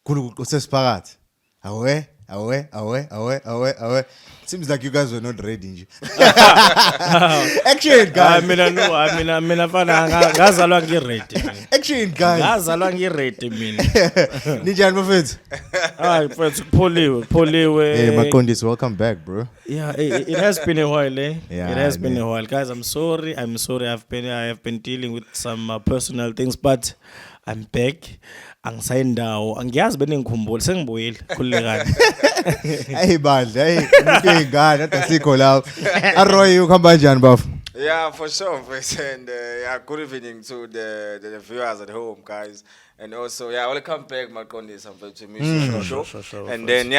Kulu kusesiphakathi. Awe. Seems like you guys were not ready nje. Action guys. Mina fana ngazalwa ngiready. Action guys. Ngazalwa ngiready mina. Ninjani bafethu? Hayi mfethu kupholiwe. Hey Maqondisi, welcome back bro. Yeah, it has been a while, eh? Yeah, it has been a while. Guys, I'm sorry. I have been dealing with some personal things, but I'm back. Angisayendawo. Angiyazi beningikhumbula sengibuyile khulekani. Hey bandla, hey umuntu engane asikho lapho. Aroy ukhamba kanjani bafu? Yeah, for sure, and good evening to the viewers at home, guys, and also welcome back, Maqondisi, to me show. And then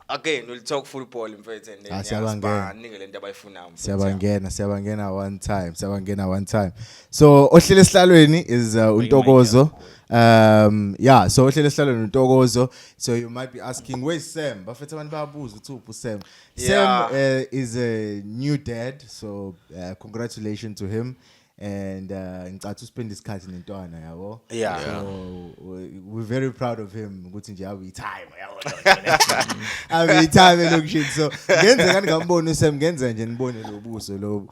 again we'll talk football in fact, and then siyabangena one time. So ohlele esihlalweni is uNtokozo. So ohlele esihlalweni uNtokozo. So you might be asking, where's Sam? Bafethu abantu bayabuza ukuthi uphi Sam. Sam is a new dad, so congratulations to him. And ngicatha uspend isikhathi nentwana yabo. So we're very proud of him ukuthi nje abe time yabo. Abe time lokushit. So ngenze kani ngambona uSam, ngenze nje nibone lo buso lo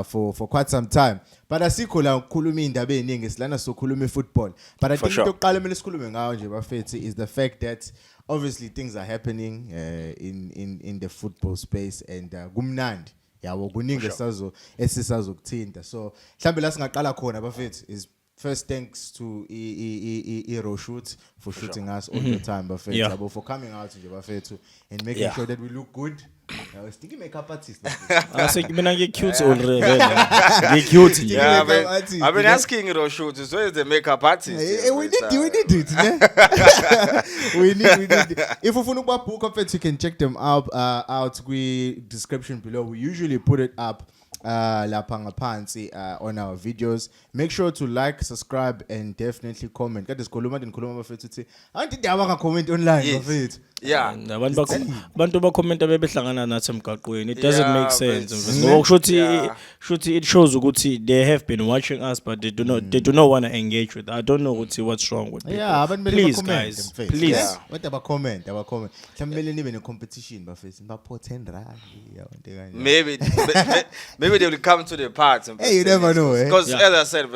for quite some time. But asikho la ukukhuluma indaba eziningi silana sokhuluma football. But I think into oqala kumele sikhulume ngayo nje bafethi is the fact that obviously things are happening in the football space, and kumnandi. Yabo kuningi esisazokuthinta. So mhlambe la singaqala khona bafethu is first thanks to Roshut for shooting us all the time bafethu, for coming out nje bafethu and making sure that we look good. I was thinking makeup artist. I say mina cute already. Cute. Yeah, I've been asking Roshut, where is the makeup artist? We need it. We need it. If ufuna ukubook bafethu, you can check them out with description below. We usually put it up lapha ngaphansi on our videos. Make sure to like, subscribe, and definitely comment. Kade sikhuluma bafethu uthi anti ndaba nga comment online bafethu. Yeah, abantu bakhomenta bebehlangana nathi emgaqweni. It doesn't make sense. Ngokushuthi it shows ukuthi they have been watching us, but they do not want to engage with. I don't know what's wrong with people. Yeah, please guys, please. What about comment? Mhlawumbe nibe ne competition bafethu. Bapho 10 rand. Maybe they will come to the parts. Hey, you never know, eh? Because as I said,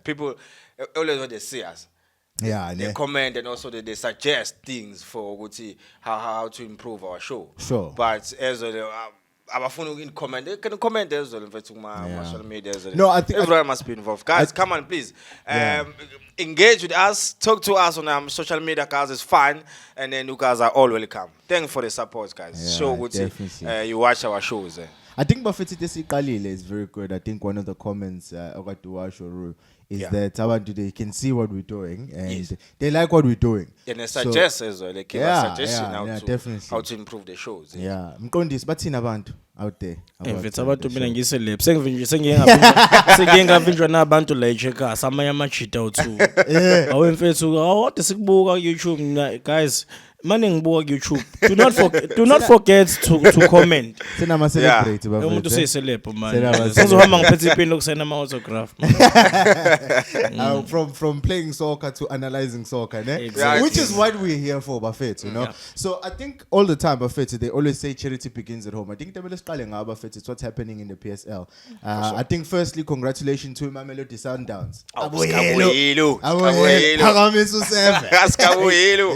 people always when they see us. They comment, and also they suggest things for how to improve our show. Sure. But as abafuna in comment, they can comment as well. Social media. No, I think everyone must be involved. Guys, come on, please. Engage with us. Talk to us on social media, guys. It's fun, and then you guys are all welcome. Thank you for the support, guys. So good. You watch our shows. I think Buffett Qalile is very good. I think one of the comments about the watch is that they can see what we're doing, and they like what we're doing. And they suggest as well. They give a suggestion how to improve the shows. Yeah. Mqondisi bathina abantu out there. Mfethu abantu mina ngiseleb. Sengiyengavinjwa nabantu la eCheckers amanye amachita u2. Awu mfethu awode sikubuka YouTube guys. Manje ngibuka YouTube. Do not forget to comment. Sena ma celebrate bafethu. Umuntu useceleb manje. Sizohamba ngiphethe ipeni lokusena ama autograph. From playing soccer to analyzing soccer, exactly. Which is what we're here for, Buffett, you know. So I think all the time, Buffett, they always say charity begins at home. I think Buffett, it's what's happening in the PSL. I think firstly, congratulations to Mamelodi Sundowns.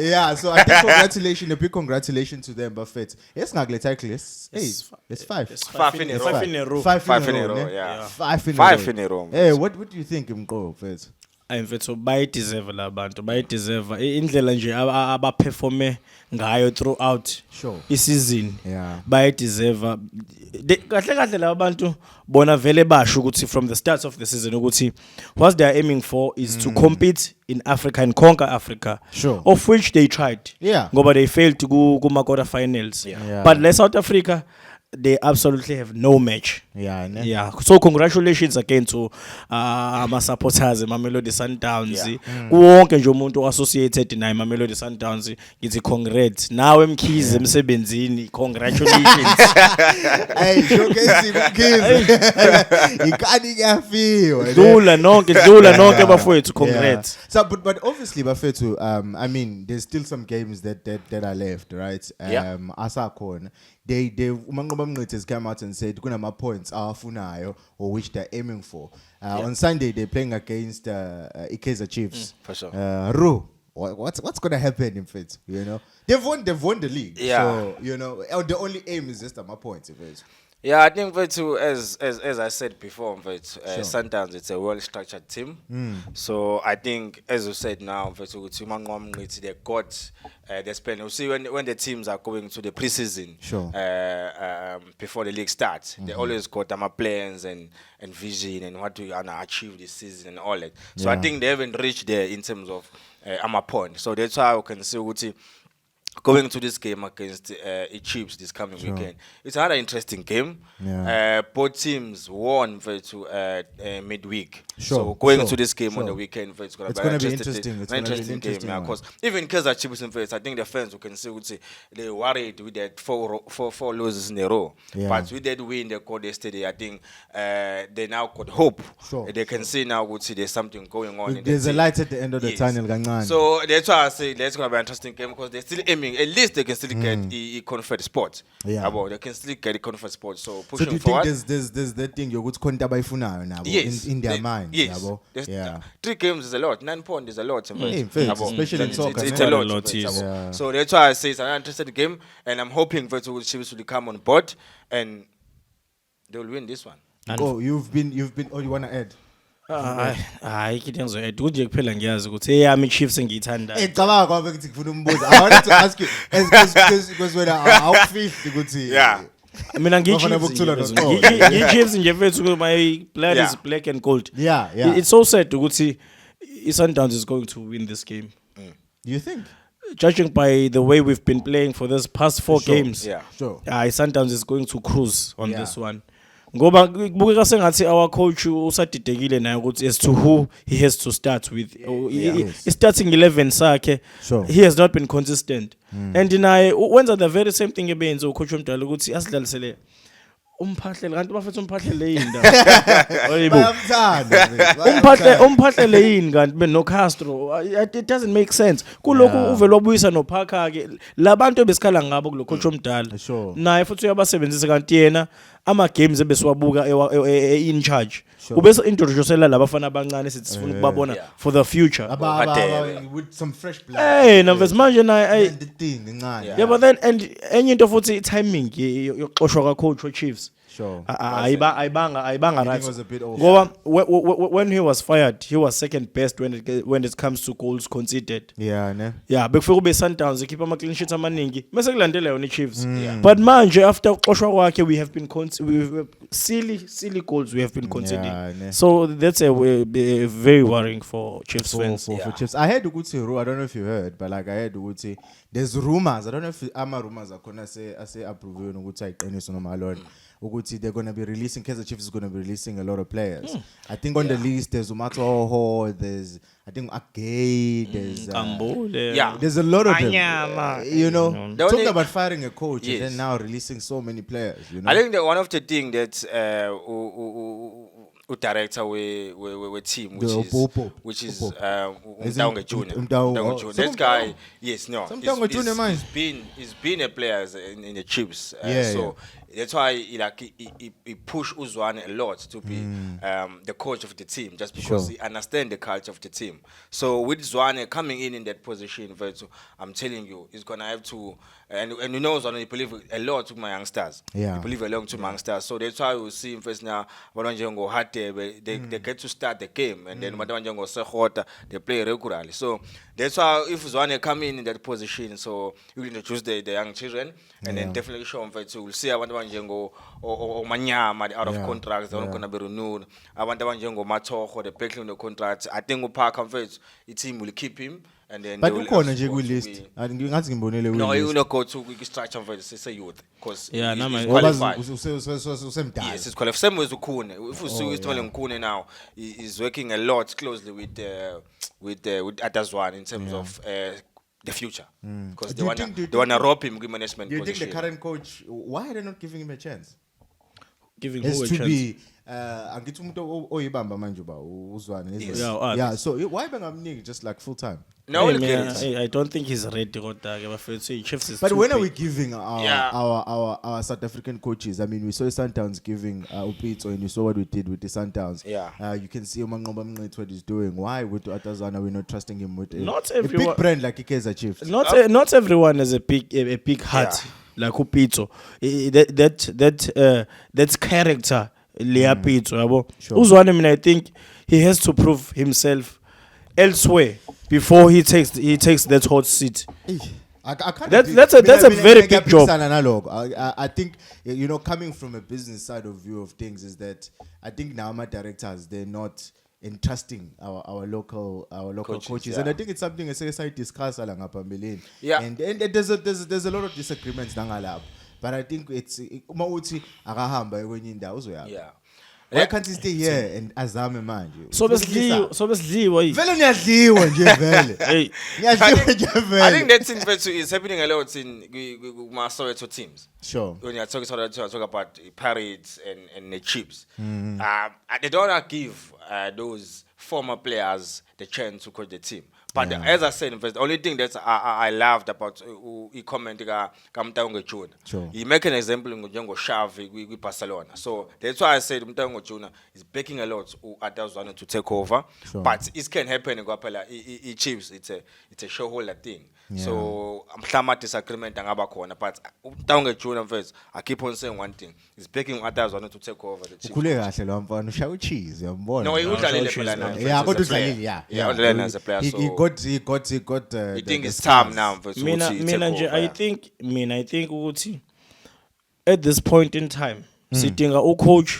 Yeah, so I think congratulations, a big congratulations to them, Buffett. Yes, Nagle Cyclists. Hey, it's 5. 5 in a row. 5 in a row. Yeah. 5 in a row. Hey, what do you think, Mko, Fethu? Mfethu bayideserve labantu, bayideserve indlela nje abaperforme ngayo throughout isizini. Bayideserve. Kahle labantu bona vele basho ukuthi from the start of the season ukuthi what they are aiming for is to compete in Africa and conquer Africa. Of which they tried. Ngoba they failed to go kuma quarter finals. But South Africa they absolutely have no match. Yeah, ne? Yeah. So congratulations again to ama supporters Mamelodi Sundowns. Wonke nje umuntu associated naye Mamelodi Sundowns ngithi congrats. Nawe Mkhize emsebenzini congratulations. Hey, showcase Mkhize. Ikani kuyafiwa. Dlula nonke bafowethu congrats. So but obviously bafethu I mean there's still some games that are left, right? Asakhona. They umanqoba mnqithe has come out and said kunama points awafunayo or which they're aiming for. On Sunday they're playing against Kaizer Chiefs. For sure. Ru, what's going to happen in fact, you know? They've won the league. Yeah. So, you know, the only aim is just my points if it's. Yeah, I think as I said before, Sundowns it's a well-structured team. So I think, as you said now, they got this plan. You see, when the teams are going to the preseason, before the league starts, they always got plans and vision and what to achieve this season and all that. So I think they haven't reached there in terms of point. So that's why I can see going to this game against Chiefs this coming weekend. It's another interesting game. Both teams won to midweek. So going to this game on the weekend, it's going to be interesting. It's an interesting game. Because even Kaizer Chiefs in I think the fans who can see they worried with that four losses in a row. But with that win they got yesterday, I think they now got hope. They can see now there's something going on. There's a light at the end of the tunnel. So that's why I say that's going to be an interesting game because they're still aiming. At least they can still get the conference spot. They can still get the conference spot. So pushing do you forward. think there's that thing you're good in their mind? Yes. 3 games is a lot. 9 points is a lot. Especially in soccer. It's a lot. So that's why I say it's an interesting game, and I'm hoping Virtual Chiefs will come on board and they will win this one. Oh, you've been. Oh, you wanna add? Hayi kithi ngizoyedwa kunje kuphela ngiyazi ukuthi eyami Chiefs ngiyithanda. Ngicabanga kwabe ukuthi ngifuna umbuzo. I wanted to ask you because when awufihli ukuthi mina ngiyi-Chiefs nje mfethu my blood is black and gold. Yeah. It's so sad ukuthi Sundowns is going to win this game. You think? Judging by the way we've been playing for this past 4 games. Sundowns is going to cruise on this one. Ngoba kubukeka sengathi our coach usadidekile naye ukuthi as to who he has to start with. Starting 11 sakhe, he has not been consistent. And naye wenza the very same thing ebenze ucoach omdala ukuthi asidlalisele umphahlele kanti bafethu umphahlele yini ndaba umphahlele yini kanti no Castro. It doesn't make sense kulokhu uvela wabuyisa no Parker ke labantu besikhala ngabo kulo coach omdala naye futhi uyabasebenzisa kanti yena ama games ebesiwabuka in charge ubese introducela labafana abancane sithi sifuna ukubabona for the future with some fresh blood. Hey namvezi manje naye the thing incane. Yeah, but then and enye into futhi timing yoxoshwa ka coach we Chiefs. Ayibanga right. Ngoba when he was fired, he was second best when it comes to goals conceded. Bekufika ube Sundowns ekhipha ama clean sheets amaningi. Mase kulandela yona Chiefs. But manje after uxoshwa kwakhe we have been silly goals we have been conceding. So that's a very worrying for Chiefs fans. For Chiefs. I heard ukuthi I don't know if you heard, but like I heard ukuthi there's rumors. I don't know if ama rumors akhona ase approve ukuthi ayiqiniso noma alone. They're going to be releasing, Kaizer Chiefs is going to be releasing a lot of players. I think on the list there's Umatoho, there's I think Ake, there's there's a lot of them. You know, talking about firing a coach and then now releasing so many players. You know? I think that one of the things that director we team which is Mdaunga Junior. This guy, he's been a player in the Chiefs. So that's why he pushed Uzwane a lot to be the coach of the team, just because he understands the culture of the team. So with Zwane coming in that position, I'm telling you, he's gonna have to, and you know Zwane, he believe a lot to my youngsters. He believe a lot to my youngsters. So that's why we see him first now. They get to start the game, and then they play regularly. So that's why if Zwane come in that position, so you introduce the young children, and then definitely show them we'll see or Manyama out of contracts, they're not going to be renewed. I want Matoho, the pecking the contracts. I think Park the team will keep him and then But they will ukhona also nje go ku to list. be- Ngingathi ngimbonele No, ku you list. will go to structure for the youth because Yeah, he's nama- qualified. Usemdala. Yes, he's qualified. Same with Ukune. If you see Nkune now, he's working a lot closely with Atazwan in terms of the future because Do you they wanna rope him with management Do you think position. the current coach, why are they not giving him a chance? Giving Has who a to chance? be angithi umuntu oyibamba manje ba uzwane Yes. yeah, so why bengamniki just like full time? No, Hey, look man, at it. I don't think he's ready. Chiefs is But too when are big. we giving our South African coaches? I mean, we saw Sundowns giving Upito, and you saw what we did with the Sundowns. Yeah. You can see Umangoba Mngqethu what he's doing. Why with Atazana we're not trusting him with Not a everyone- big brand like Kaizer Chiefs? Not everyone has a big heart like Upito. That's character. Lea Pito, yabo. Sure. Uzwane, I mean, I think he has to prove himself elsewhere before he takes that hot seat. I can't That's agree. a very big job. I think coming from a business side of view of things is that I think now my directors they're not entrusting our local coaches, yeah. and I think it's something I discuss Yeah. and there's a lot of disagreements nangalab, but I think it's umauti akahamba kwenye indawo uzoyaphi. Yeah. Why can't he stay here and azame manje? So besliwa. Vele niyadliwa nje vele. Hey, Niyadliwa nje I vele. think that thing is happening a lot in my Soweto teams. Sure. When you're talking about parades and the chips, they don't wanna give those former players the chance to coach the team. But as I said, the only thing that I loved about he commented Mtaunga Juna. Sure. He make an example in Jongo Xavi with Barcelona. So that's why I said Mtaunga Juna is backing a lot Atazwana to take over. Sure. But it can happen in Guapela. He Chiefs. It's a shareholder thing. Yeah. So I'm climate disagreement angaba corner. But Mtaunga Juna first, I keep on saying one thing. He's backing Atazwana to take over the Chiefs. Ukhule kahle lo mfana ushaya ucheese uyambona. No, he No, udlalile Shaw phela Cheese, now. no. Yeah, As a kodwa player. udlalile, Yeah, udlalile as a player. He So got he think the it's time scars. now for mina to take nje over. I think ukuthi at this point in time sidinga ucoach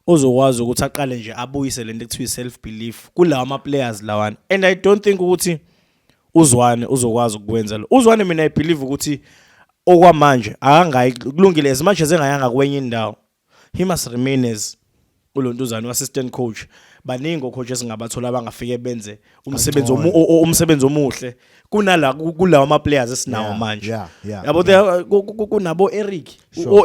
ozokwazi ukuthi aqale nje abuyise lento ekuthiwa self belief kulawa ama players lawana, and I don't think ukuthi uzwane uzokwazi ukwenza lo. Uzwane mina I believe ukuthi okwamanje akangayi kulungile as much as engayanga kwenye indawo, he must remain as ulontuzana assistant coach. Baningi coaches ngabathola abangafike benze umsebenzi omuhle kunala kulawa ama players esinawo manje. Yabo kunabo Eric,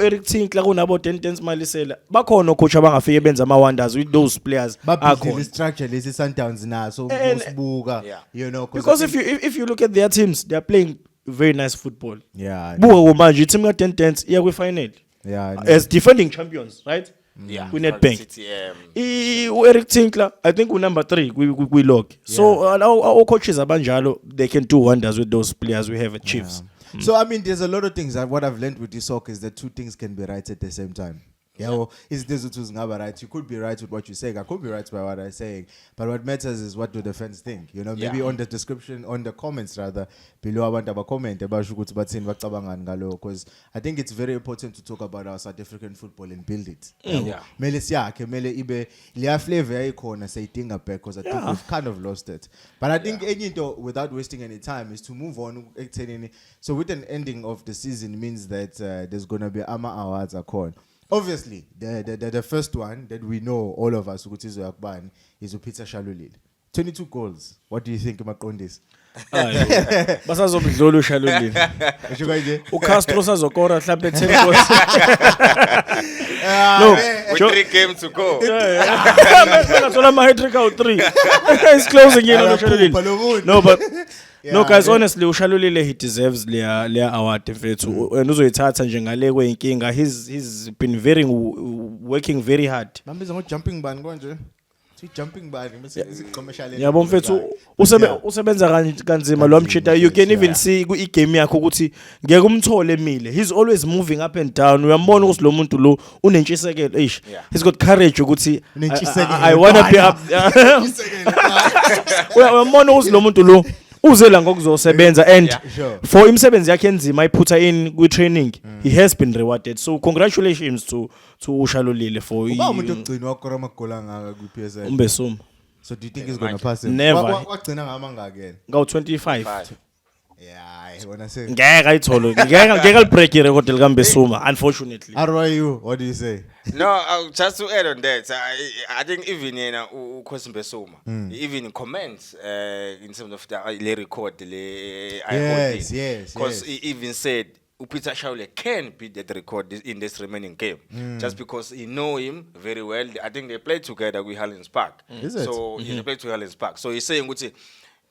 Eric Tinkler, kunabo Dentons Malisela. Bakhona coach abangafike benza ama wonders with those players. Babhidile structure lesi Sundowns naso usibuka, you know, because if you look at their teams, they are playing very nice football. yeah, Buka manje i-team ka Dentons iya kwi final yeah, as defending champions, right? Yeah, We net bank. City, Eric Tinkler, I think we number 3 we log. So our coaches abanjalo, they can do wonders with those players we have at Chiefs. So I mean, there's a lot of things. What I've learned with this soccer is that two things can be right at the same time. Yeah, well, is this right? You could be right with what you're saying. I could be right by what I'm saying. But what matters is what do the fans think. You know, maybe on the description, on the comments rather, below abantu abacomment about ukuthi bathini bacabanga ngalo, because I think it's very important to talk about our South African football and build it. Mele siyakhe, mele ibe liya flavor yayikhona sayidinga back, because I think we've kind of lost it. But I think any into without wasting any time is to move on. So with an ending of the season means that there's gonna be AMA awards akhona. Obviously, the first one that we know, all of us, which is Yakban, is Upita Shalulile. 22 goals. What do you think, Makondis? Basazomdlula uShalulile. uCastro sazokora mhlambe 10 goals. with 3 games to go. Ngathola ama hat-trick awu3. He's closing in on uShalulile. No, but no guys, honestly uShalulile he deserves leya award mfethu, and uzoyithatha njengale kweyinkinga. He's been working very hard. Mambiza ngo jumping ban konje. Jumping bani bese commercial. Yabo mfethu usebenza kanzima lo mchita. You can even see igame yakhe ukuthi ngeke umthole emile. He's always moving up and down. Uyambona ukuthi lo muntu lo unentshisekelo. He's got courage ukuthi I want to be up. Uyambona ukuthi lo muntu lo uzela ngokuzosebenza, and for imsebenzi yakhe enzima ayiphutha in ku training, he has been rewarded. So congratulations to uShalulile for uba umuntu ogcina wakora amagoli angaka ku PSL. Umbesuma. So do you think he's going to pass him? Never. What's the number again? Go 25. Yeah, I want to say. Ngeke ayitholo. Ngeke break irecord likambe Suma, unfortunately. How are you? What do you say? No, just to add on that, I think even Kosimbe Suma, even comments in terms of the record, yes, because he even said Peter Shaule can beat that record in this remaining game, just because he know him very well. I think they played together with Hallins Park. Is it? So they played to Hallins Park. So he's saying,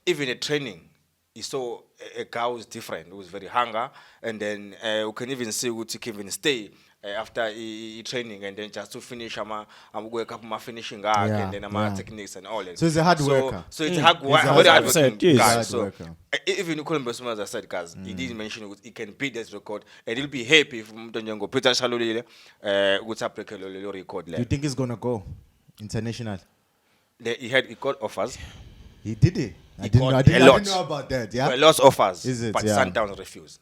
even a training, he saw a guy who was different, who was very hunger, and then you can even see Uti Kevin stay after he training, and then just to finish, I'm work up my finishing arc, and then my techniques and all that. So he's a hard worker. So it's a hard working guy. Hard So worker. even Columbus, as I said, guys, he didn't mention he can beat this record, and he'll be happy if Mtonyango Peter Shalolile would break a record. Do you think he's gonna go international? He got offers. He did it. I He didn't got know a lot. about that. Yeah. Well, lots of offers, Is it? but Yeah. Sundowns refused.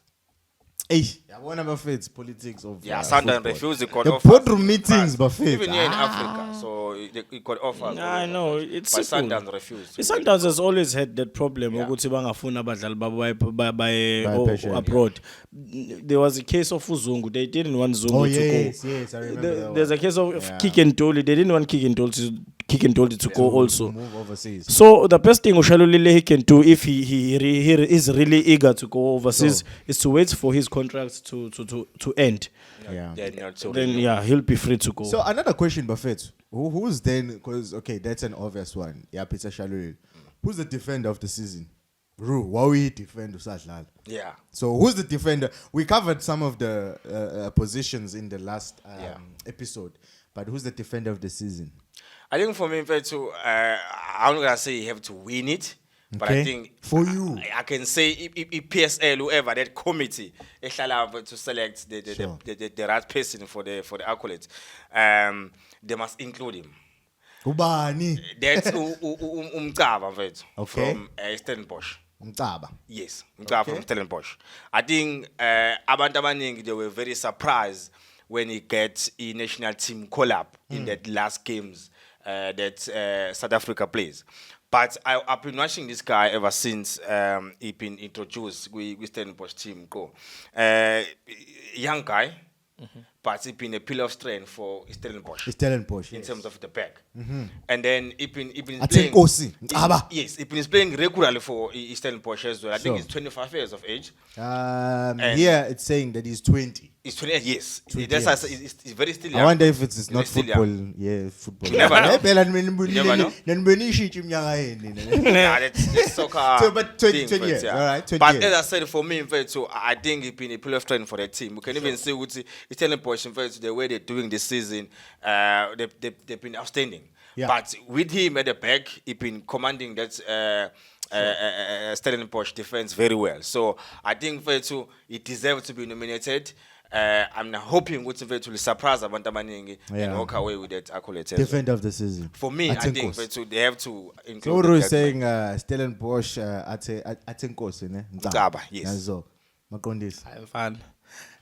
One of my favorite politics of Sundowns refused. He got the offers. boardroom meetings, but Even here in Africa, so he got offers. I know, it's but simple. Sundowns refused. Sundowns has always had that problem ukuthi bangafuna abadlali babo abroad. There was a case of Uzungu. They didn't want Zungu Oh to yes, go. yes, I remember that There's one. a case of Kick and Dolly. They didn't want Kick and Dolly to go also. Move overseas. So the best thing Ushalulile he can do if he is really eager to go overseas is to wait for his contract to end. Yeah. Then he'll be free to go. So another question, Buffett. Who's then? Because okay, that's an obvious one. Yeah, Peter Shalul. Who's the defender of the season? Ru, why we defend Usadlal? Yeah. So who's the defender? We covered some of the positions in the last episode, but who's the defender of the season? I think for me, I'm not gonna say you have to win it, but I think for you, I can say if PSL, whoever that committee, to select the right person for the accolades, they must include him. Ubani. That's Umcaba from Stellenbosch. Umcaba. Yes, Umcaba from Stellenbosch. I think abantu abaningi they were very surprised when he gets a national team call-up in that last games that South Africa plays. But I've been watching this guy ever since he been introduced with Stellenbosch team. Young guy, but he been a pillar of strength for Stellenbosch. Stellenbosch, in terms of the back. And then he been I playing. think Kosi. Aba. Yes, he been playing regularly for Stellenbosch as well. I think he's 25 years of age. Here it's saying that he's 20. He's 28 years. 20 That's years. why he's very still young. I wonder if it's not He's still football. young. Yeah, football. You never know. Yeah, That's soccer. So, but 20 thing, but, years, all right, 20 but years. as I said, for me, in fact, so I think it's been a pillar of strength for the team. We can even see what it's telling Porsche, in fact, the way they're doing this season, they've been outstanding. Yeah. But with him at the back, he's been commanding that Stellenbosch defense very well. So I think Vetu, he deserves to be nominated. I'm hoping Vetu will surprise abantu abaningi and walk away with that accolade. Defender of the season. For me, I think Vetu, they have to include. So Uru is saying Stellenbosch Atenkos, ne? Ngaba, yes. Nazo. Maqondisi. I'm fine.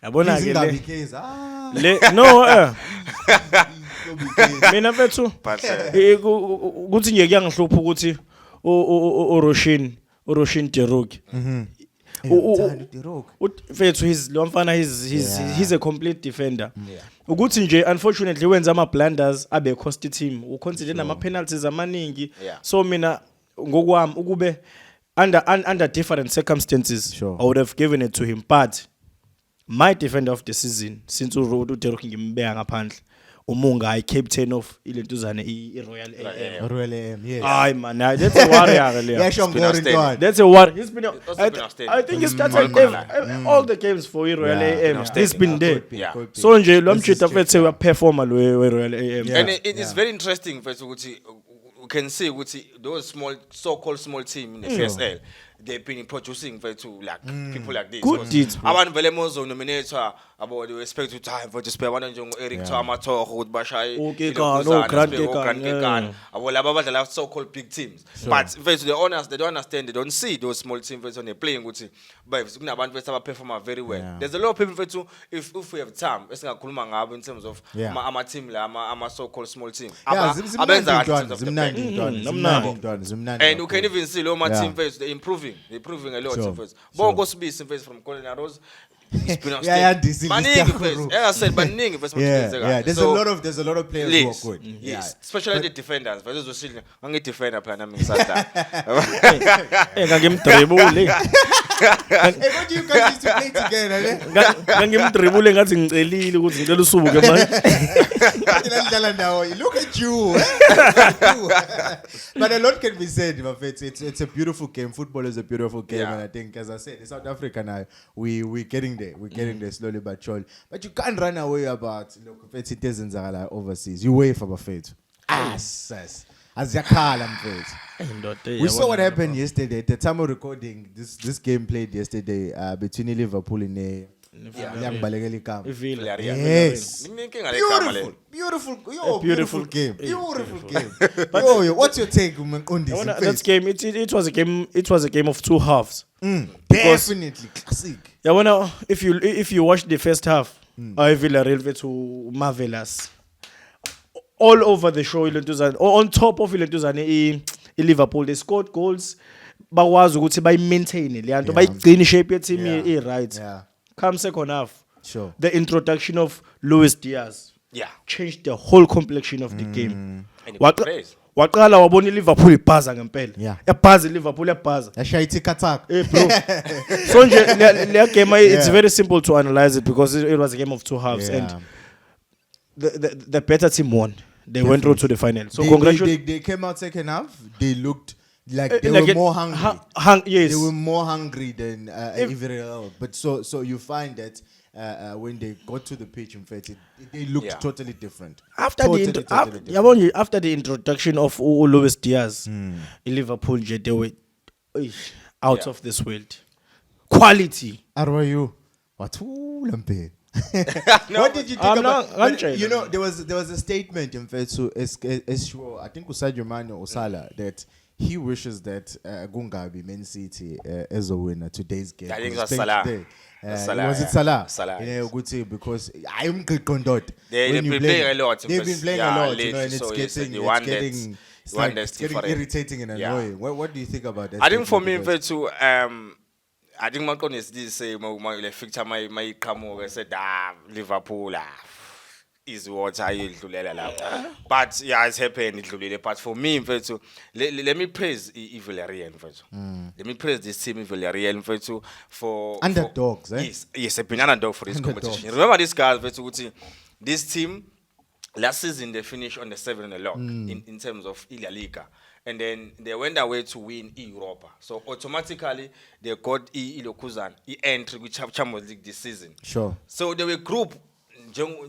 Yabona ke Izingabi le. case. Ah. No, mina mfethu But ukuthi nje kuyangihlupha ukuthi uRoshin Deruk. Mfethu he's a complete defender. Ukuthi nje unfortunately wenza ama blunders abe cost team. Uconsider nama penalties amaningi. So mina ngokwami ukube under different circumstances I would have given it to him, but my defender of the season since uDeruk ngimbeka ngaphandle umunga captain of ilentuzane iRoyal AM. Royal AM, yes. Ay man, that's a warrior le. That's a war. He's been I think he started all the games for Royal AM. He's been there. So nje lo mchita fethe uya performer lo Royal AM. And it is very interesting first ukuthi you can see ukuthi those so-called small team in the PSL they've been producing to like people like this. Good deeds. Abantu vele mozo nominatwa about they expect you time for to spare one njengo Eric Thoma talk ukuthi bashaye Okay, Grant Kekan. Abo laba badlala so called big teams. But if they honest, they don't understand, they don't see those small teams when they're playing ukuthi but kunabantu bese perform very well. There's a lot of people mfethu if we have time esingakhuluma ngabo in terms of ama team la ama so called small team. Abenza and you can even see lo team face they're improving a lot first. Bongo Sibisi face from Colin Rose. There's a lot of players who are good. Yes, especially the defenders. But those who defender plan Hey, what do you guys used to play together? Look at you. But a lot can be said. It's a beautiful game. Football is a beautiful game, and I think, as I said, in South Africa now, we're getting there. We're getting there slowly but surely. But you can't run away about it isn't overseas. You wait for Buffett. As Yakala we saw what happened yesterday. At the time of recording, this game played yesterday between Liverpool and Yes. Beautiful game. Yo, what's your take on this? That game, it was a game. It was a game of two halves. Definitely classic. Yeah, well, if you watch the first half, Villarreal to marvelous. All over the show, on top of Liverpool, they scored goals. Bakwazi ukuthi bayi-maintain le nto bayigcina shape yeteam right. Come second half. Sure. The introduction of Luis Diaz changed the whole complexion of the game. Waqala wabona Liverpool ibhaza ngempela. Ebhaza Liverpool ebhaza. Yashaya attack. Bro. So nje le game it's very simple to analyze it because it was a game of two halves and the better team won. They went through to the final. So congratulations. They came out second half. They looked like they were more hungry. Yes. They were more hungry than everywhere else. But so you find that when they got to the pitch, in fact, they looked totally different. After the introduction of Luis Diaz in Liverpool, they were out of this world. Quality. Arwayu. What? What did you think about? You know, there was a statement in fact to I think Usadio Mane or Salah that he wishes that Gungabi Man City as a winner today's game. I think it was Salah. Was it Salah? Salah. You know, good say because I'm good conduct. They've been playing a lot. They've been playing a lot, you know, and so it's getting irritating and annoying. What do you think about that? I think for me, in fact, to I think my is this say my fixture my come over said Liverpool is what I but yeah it's happened but for me in fact let me praise Villarreal in fact let me praise this team Villarreal in fact for underdogs yes a been underdog for this competition. Remember this guys this team last season they finished on the 7th along in terms of La Liga. And then they went away to win Europa. So automatically they got Ilokuzan entry with Champions League this season. Sure. So they were group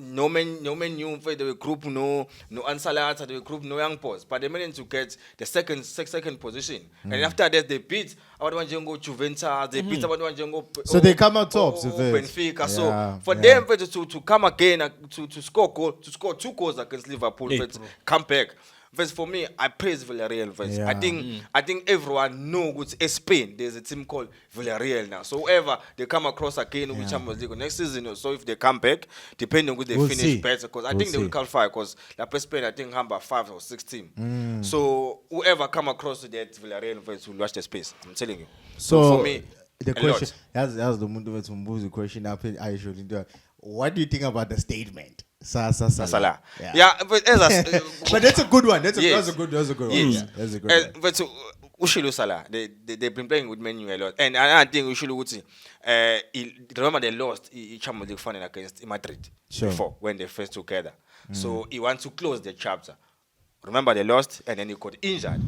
no man new they were group no Ansalata, they were group no Young Post. But they managed to get the second position. And after that they beat Awadwanjengo Juventus, they beat Awadwanjengo. So they come out top. Benfica. So for them to come again to score 2 goals against Liverpool, come back. First, for me, I praise Villarreal first. I think everyone knows it's Spain. There's a team called Villarreal now. So whoever they come across again with Champions League next season, or so if they come back, depending on who they finish better, because I think they will qualify. Because Spain, I think number 5 or 6 team. So whoever come across that Villarreal first will watch the space. I'm telling you. So for me, the question that's the Mundo to question. I usually do. What do you think about the statement? Salah. Yeah, but but that's a good one. That's a good one. Yes. That's a good one. But Ushilu Salah, they've been playing with Man U a lot, and I think Ushilu would see. Remember they lost Champions League final against Madrid before when they first together. So he wants to close the chapter. Remember they lost, and then he got injured,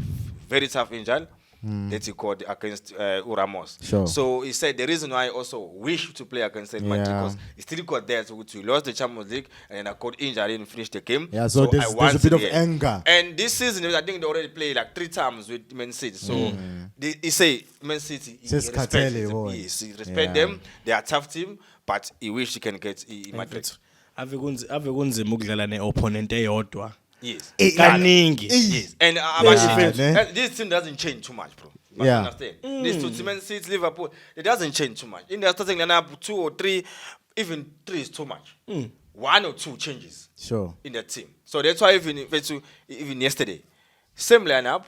very tough injured. that he called against Ramos. Sure. So he said the reason why I also wish to play against Real Madrid because he still got there. So we lost the Champions League and then I got injured, I didn't finish the game. Yeah, so there's a bit of anger. And this season, I think they already played like 3 times with Man City. So he say Man City, he respect them. They are a tough team, but he wish he can get Madrid. Ave kunzima ukudlala ne-opponent eyodwa. Yes. Kaningi. Yes. And this team doesn't change too much, bro. But Yeah. Understand? These two teams, Man City, Liverpool, it doesn't change too much. In the starting lineup, 2 or 3, even 3 is too much. 1 or 2 changes. Sure. In the team. So that's why even yesterday, same lineup,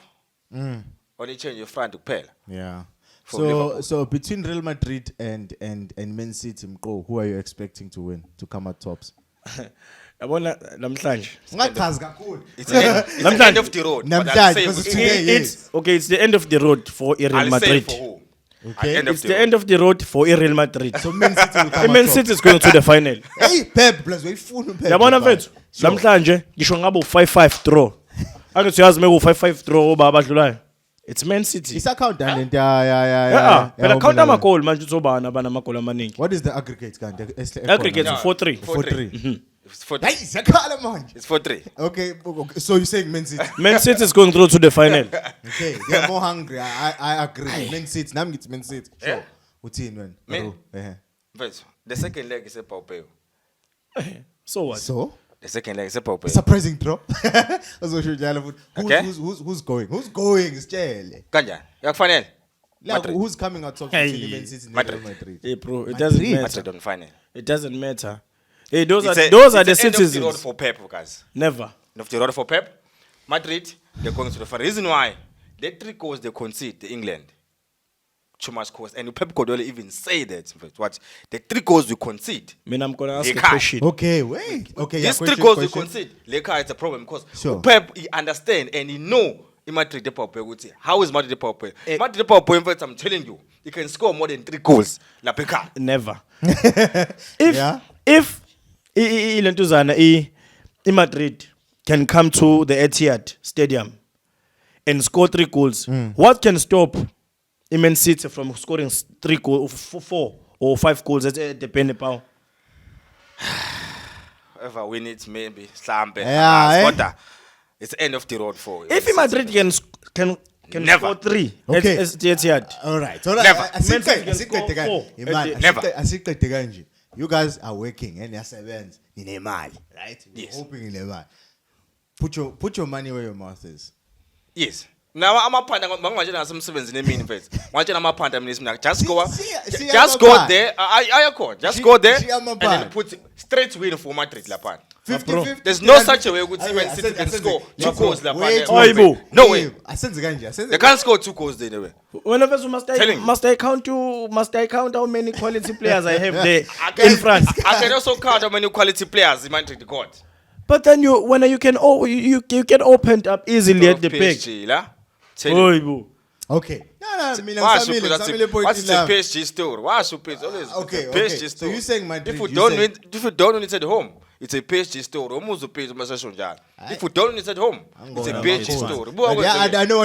only change your front to Pell. Yeah. Liverpool. So between Real Madrid and Man City, Mko, who are you expecting to win, to come out tops? Yabona namhlanje. It's the end of the road. But I'll say It's the end of the road for Real I'll say Madrid. for who? Okay. It's the end of the road for Real Madrid. So Man City will come Man City is going to the final. Hey, Pep, plus we phone Pep. Yabona mfethu, namhlanje ngisho ngabe u5-5 draw. Angithi uyazi meke u5-5 draw oba abadlulayo. It's Man City. It's a countdown. Yeah. Phela count amagoli manje uzobana abana amagoli amaningi. What is the aggregate kanti? Aggregate 4-3. 4-3. It's 4-3. Hey, sakhala manje. It's 4-3. Okay, so you're saying Man City. Man City is going through to the final. Okay, they're more hungry. I agree. Man City. Nam gets Man City. Sure. Uthini wena? The second leg is a Paupeo. So what? So? The second leg is a Paupeo. Surprising draw. Okay. Who's going? Who's going? It's Chele. Kanja, yak final. Like, who's coming out top between Man City and Real Madrid? Hey bro, it doesn't matter. Madrid on final. It doesn't matter. Hey, those are the End of citizens. the road for Pep, guys. Never. End of the road for Pep. Madrid, they're going to the final. Reason why? The 3 goals they concede to England. Too much goals. And Pep could only even say that. What? The 3 goals we concede. I'm going to ask Lekker. a question. Okay, wait. Okay, These 3 goals we concede. Lekker is a problem because Pep, he understand and he know Madrid the Pep would say, how is Madrid the Pep? Madrid the Pep, I'm telling you, he can score more than 3 goals. La Peka. Never. If Madrid can come to the Etihad Stadium and score 3 goals, what can stop Man City from scoring 3 goals, 4 or 5 goals? Depending upon. Whoever win it, maybe Slambe. It's the end of the road for. If Madrid can score 3 at Etihad, all right. Never. You guys are working and you're sevens in a mile, right? Yes. Hoping in a mile. Put your money where your mouth is. Yes. Now I'm a panda. I'm some sevens in a minute. Watching I'm a panda. Just go there. Just go there and then put straight win for Madrid. 50-50. There's no such a way we Man City can score 2 goals. No way. They can't score 2 goals anyway. Whenever must I count how many quality players I have there in France? I can also count how many quality players Madrid got. But then you can open up easily at the back. Okay. What's the PSG story? What's the PSG? Okay. So you're saying Madrid? If you don't win it at home, it's a PSG story. Almost a PSG message. If you don't win it at home, it's a PSG story. I know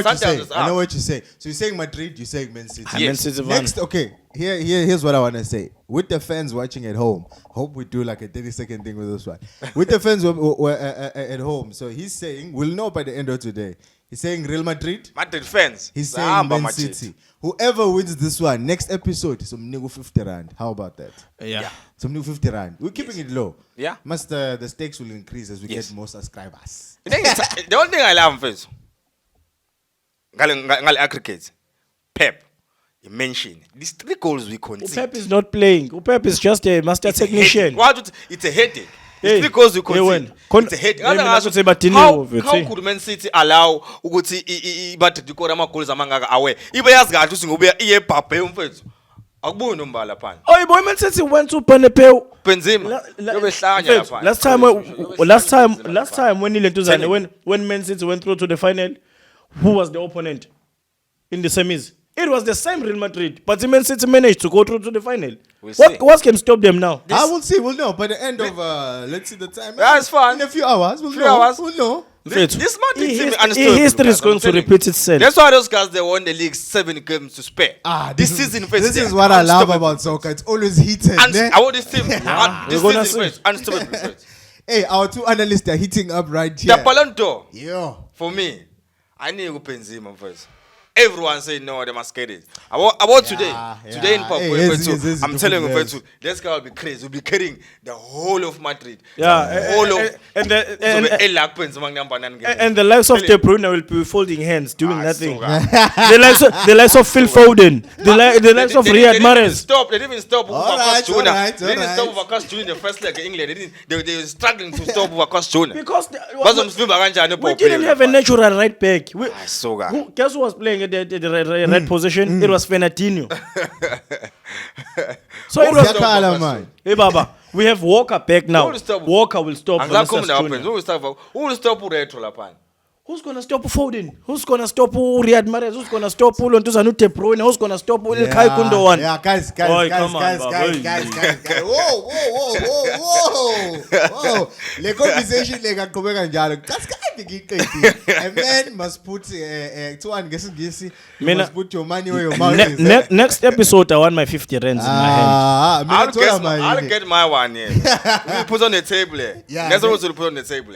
what you're saying. So you're saying Madrid, you're saying Man City. Yes. Next, okay. Here's what I want to say. With the fans watching at home, hope we do like a 30-second thing with this one. With the fans at home, so he's saying we'll know by the end of today. He's saying Real Madrid. Madrid fans. He's saying Man City. Whoever wins this one, next episode, some nigga 50 rand. How about that? Yeah. Some new 50 rand. We're keeping it low. Yeah. The stakes will increase as we get more subscribers. The only thing I love is Gal aggregate. Pep. You mentioned these 3 goals we concede. Pep is not playing. Pep is just a master technician. It's a headache. It's 3 goals we concede. It's a headache. How could Man City allow Uguti Madrid to score goals among away? If I ask God to sing, we are Pape umfethu. Akubona umbala phana. Oh, boy, Man City went to Penepeu. Benzema. Last time when Man City went through to the final, who was the opponent in the semis? It was the same Real Madrid, but the Man City managed to go through to the final. What can stop them now? I will see. We'll know by the end of let's see the time. That's fine. In a few hours, we'll know. This Madrid team is unstoppable. History is guys, going I'm to telling you. repeat itself. That's why those guys they won the league 7 games to spare. This season, this is what I love about soccer. It's always heated. I want this team. This We're gonna season, unstoppable. Hey, our two analysts are heating up right The here. Ballon d'Or. Yo. For me, I need to go Benzema first. Everyone say no, they must get it. About today. Today in Pop, I'm telling you, this guy will be crazy. We'll be carrying the whole of Madrid. Yeah, Whole of and the likes of De Bruyne will be folding hands, doing nothing. The likes of Phil Foden, the likes of Riyad Mahrez. They didn't even stop Overcast Juna. They didn't stop Overcast Juna in the first leg in England. They were struggling to stop Overcast Juna. Because we didn't have a natural right back. Guess who was playing at the right position? It was Fernandinho. So it was Hey Baba, we have Walker back now. Walker will stop. Who will stop Retro? Who's gonna stop Foden? Who's gonna stop Riyad Mahrez? Who's gonna stop Ulontusanu De Bruyne? Who's gonna stop Ilkay Gundogan? Yeah, guys. Whoa. Le conversation le ngaqhubeka njalo. Kasikade ngiqedile. A man must put you must put your money where your mouth is. Next episode I want my 50 rands in my hand. I'll get my one here. We'll put on the table. That's what we'll put on the table.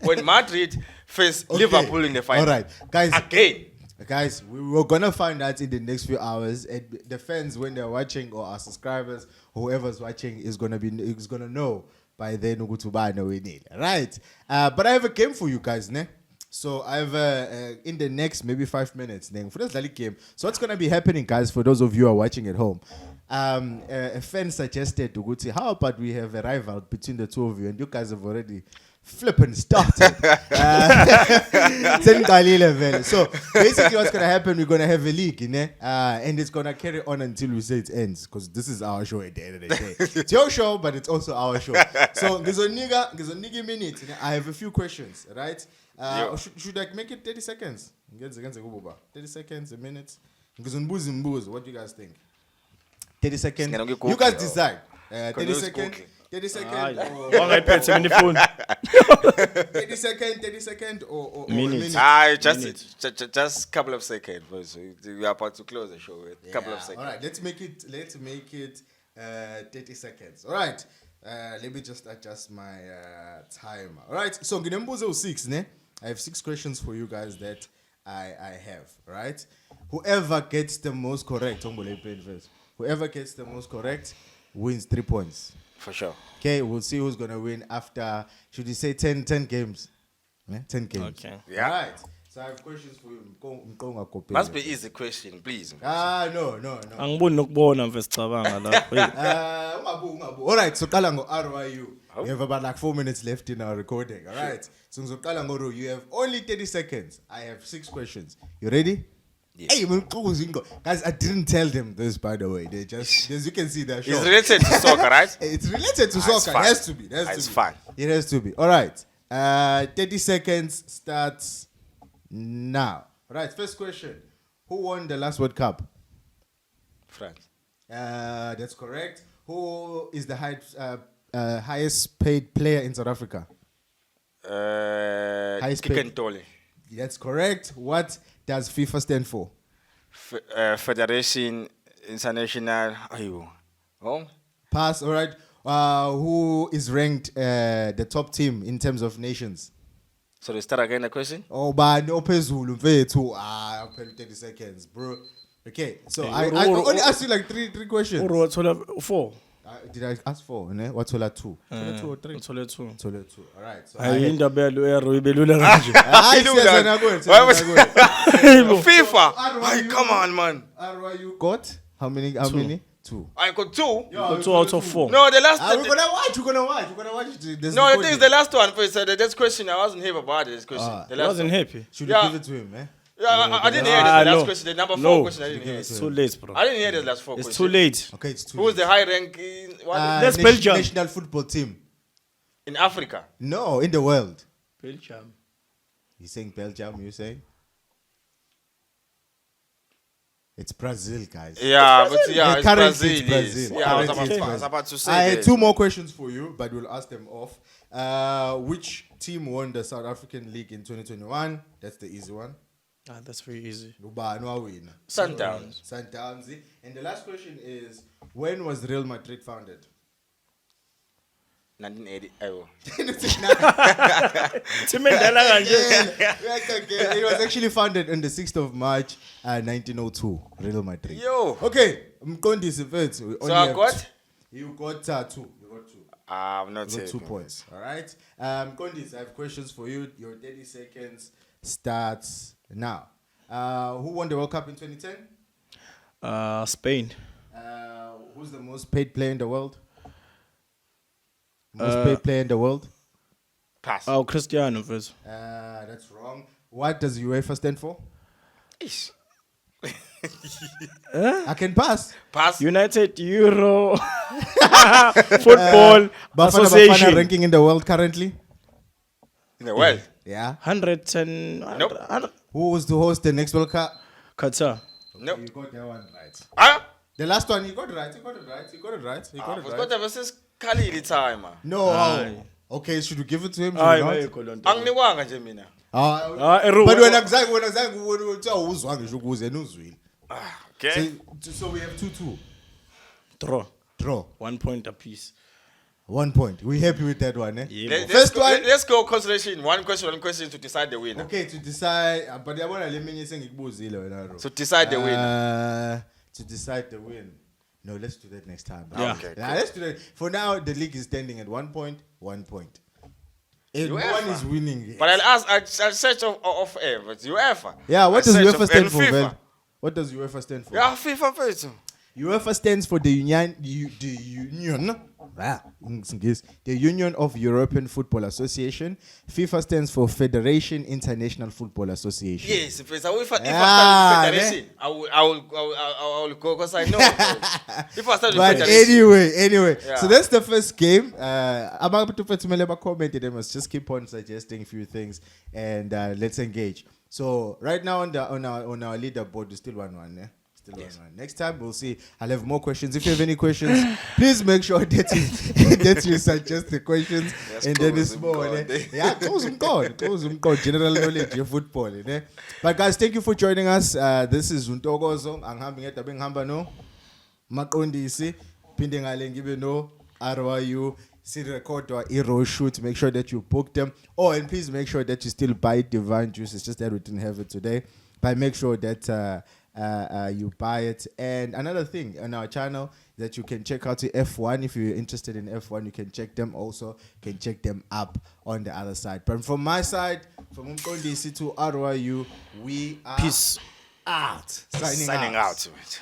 When Madrid face Liverpool in the final. All right, guys. Again. Guys, we're gonna find out in the next few hours. And the fans, when they're watching, or our subscribers, whoever's watching, is gonna know by then Ugutubano we need. Right? But I have a game for you guys, ne? So I have in the next maybe 5 minutes, ne? For this Lali game. So what's gonna be happening, guys? For those of you who are watching at home, a fan suggested Uguti, how about we have a rival between the two of you, and you guys have already flipping started. So basically what's going to happen, we're going to have a league, and it's going to carry on until we say it ends, because this is our show at the end of the day. It's your show, but it's also our show. So Gizoniga minute. I have a few questions, right? Should I make it 30 seconds? 30 seconds, a minute. What do you guys think? 30 seconds. You guys decide. 30 seconds. 30 seconds. 30 seconds or minutes. Just a couple of seconds. We are about to close the show with a couple of seconds. All right, let's make it 30 seconds. All right. Let me just adjust my timer. All right. So Nginembuzo 6, ne? I have 6 questions for you guys that I have, right? Whoever gets the most correct, whoever gets the most correct wins 3 points. For sure. Okay, we'll see who's going to win after, should we say 10 games? 10 games. Okay. Yeah. Right. So I have questions for you. Must be easy question, please. No. Angiboni nokubona mfethu sicabanga lapho. All right, so qala ngo RYU. We have about like 4 minutes left in our recording. All right. So ngizoqala ngo you have only 30 seconds. I have 6 questions. You ready? Yes. Hey, guys, I didn't tell them this, by the way. They just, as you can see, they're It's related to soccer, right? It's related to soccer. It has to be. It's fun. It has to be. All right. 30 seconds starts now. All right. First question. Who won the last World Cup? France. That's correct. Who is the highest paid player in South Africa? Highest paid. That's correct. What does FIFA stand for? Federation International. Pass. All right. Who is ranked the top team in terms of nations? So they start again the question? Oh, but no pezulu. 30 seconds, bro. Okay. So I only asked you like three questions. 4. Did I ask 4? Ne? What's all 2? 2 or 3? 2. All right. So FIFA. Come on, man. You got how many? 2. I got 2. 2 out of 4. No, the last. We're gonna watch. No, the thing is the last one. First, this question I wasn't happy about this question. I wasn't happy. Should we give it to him, eh? Yeah, I didn't hear the last question. The number 4 question I didn't hear. It's too late, bro. I didn't hear the last 4 questions. It's too late. Okay, it's too Who's late. the high ranking? That's Belgium. National football team. In Africa? No, in the world. Belgium. You saying Belgium, you saying? It's Brazil, guys. Yeah, but yeah, Currently it's Brazil. it's Brazil. Yeah, I was about to say I that. had 2 more questions for you, but we'll ask them off. Which team won the South African League in 2021? That's the easy one. That's very easy. Sundowns. Sundowns. And the last question is, when was Real Madrid founded? 1980. It was actually founded on the 6th of March, 1902. Real Madrid. Yo. Okay, Mkondisi first. So I got? You got 2. You got 2. I'm not You got 2 points. All right. Mkondisi, I have questions for you. Your 30 seconds starts now. Who won the World Cup in 2010? Spain. Who's the most paid player in the world? Most paid player in the world? Pass. Oh, Cristiano first. That's wrong. What does UEFA stand for? Ish. I can pass. Pass. United Euro Football Association. Ranking in the world currently? In the world? Yeah. 110. Nope. Who was to host the next World Cup? Qatar. Nope. You got that one right. Huh? The last one, you got it right. You got it right. Whatever says Khalid time. No. Aye. Okay, should we give it to him? Hayi Should we bayikholonto. Angniwanga nje mina. not? Eru- But when I'm saying uzwa ngisho ukuze nuzwile. Okay. So we have 2-2. Draw. Draw. 1 point apiece. 1 point. We happy with that one, eh? Yeah. Let's go consolation. One question to decide the winner. Okay, to decide, but I want to let me say ngikubuzile wena ro. So decide the winner. To decide the win. No, let's do that next time. Yeah. Okay. Yeah, let's do that. For now, the league is standing at 1 point, 1 point. And no UEFA. one is winning. But I'll search of air. But UEFA. Yeah, what I'll does search UEFA of- stand and for, FIFA. Vel? What does UEFA stand for? Yeah, FIFA first. UEFA stands for the Union, the Union of European Football Association. FIFA stands for Federation International Football Association. Yes, if I start Ah, with Federation, I will go because I know. If I start with But Federation. anyway, Yeah. so that's the first game. I'm about to put some comment. They must just keep on suggesting a few things and let's engage. So right now on our leaderboard, we still 1-1. Yeah? Still 1-1. Next time we'll see. I'll have more questions. If you have any questions, please make sure that you suggest the questions. Yes, And then close it's them more. God. Yeah, close them God. General knowledge of football. Eh? But guys, thank you for joining us. This is Untogozo. No Maqondisi. Phinde ngale ngibe no RYU. Record or hero shoot. Make sure that you book them. Oh, and please make sure that you still buy divine juice. It's just that we didn't have it today. But make sure that you buy it. And another thing on our channel that you can check out the F1. If you're interested in F1, you can check them also. You can check them up on the other side. But from my side, from Umkondisi to RYU, we are Peace. out. Signing out to it.